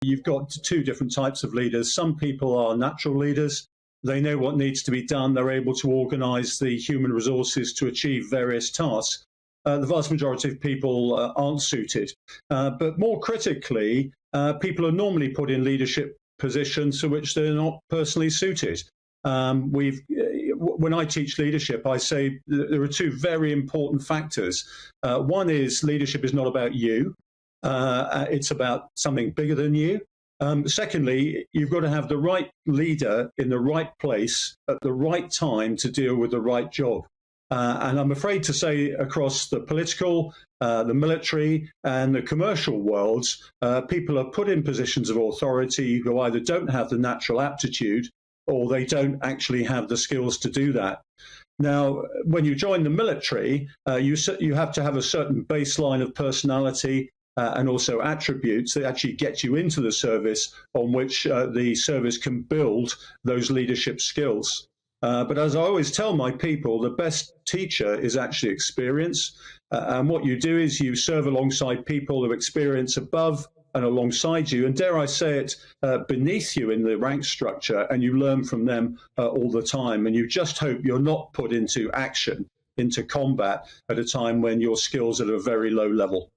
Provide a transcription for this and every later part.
you've got two different types of leaders. Some people are natural leaders. They know what needs to be done. They're able to organise the human resources to achieve various tasks. The vast majority of people aren't suited. But more critically, people are normally put in leadership positions for which they're not personally suited. When I teach leadership, I say there are two very important factors. One is leadership is not about you. It's about something bigger than you. Secondly, you've got to have the right leader in the right place at the right time to deal with the right job. And I'm afraid to say across the political, the military and the commercial worlds, people are put in positions of authority who either don't have the natural aptitude or they don't actually have the skills to do that. Now, when you join the military, you have to have a certain baseline of personality and also attributes that actually get you into the service on which the service can build those leadership skills. But as I always tell my people, the best teacher is actually experience. And what you do is you serve alongside people who experience above and alongside you, and dare I say it, beneath you in the rank structure, and you learn from them all the time. And you just hope you're not put into action, into combat at a time when your skills are at a very low level.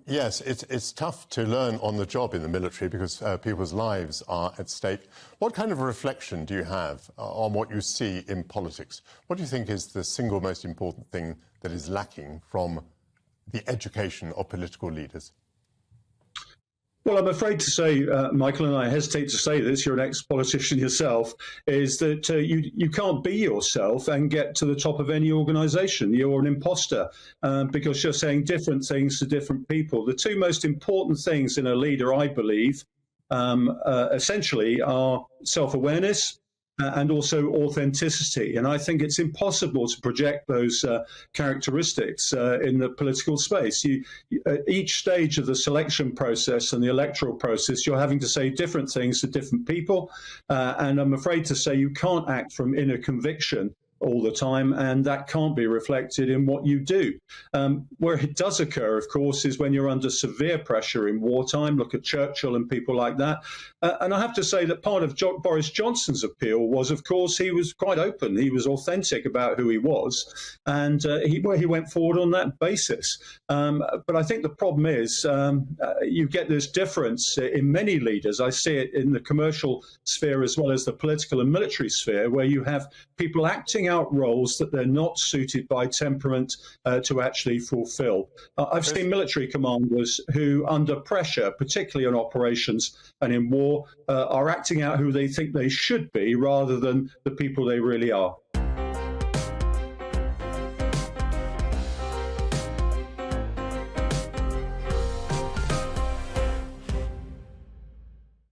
Yes, it's tough to learn on the job in the military because people's lives are at stake. What kind of reflection do you have on what you see in politics? What do you think is the single most important thing that is lacking from the education of political leaders? Well, I'm afraid to say, Michael, and I hesitate to say this, you're an ex-politician yourself, is that you can't be yourself and get to the top of any organisation. You're an imposter because you're saying different things to different people. The two most important things in a leader, I believe, essentially are self-awareness and also authenticity. And I think it's impossible to project those characteristics in the political space. At each stage of the selection process and the electoral process, you're having to say different things to different people. And I'm afraid to say you can't act from inner conviction all the time, and that can't be reflected in what you do. Where it does occur, of course, is when you're under severe pressure in wartime. Look at Churchill and people like that. And I have to say that part of Boris Johnson's appeal was, of course, he was quite open. He was authentic about who he was, and he went forward on that basis. But I think the problem is you get this difference in many leaders. I see it in the commercial sphere as well as the political and military sphere, where you have people acting out roles that they're not suited by temperament to actually fulfill. I've seen military commanders who, under pressure, particularly in operations and in war, are acting out who they think they should be rather than the people they really are.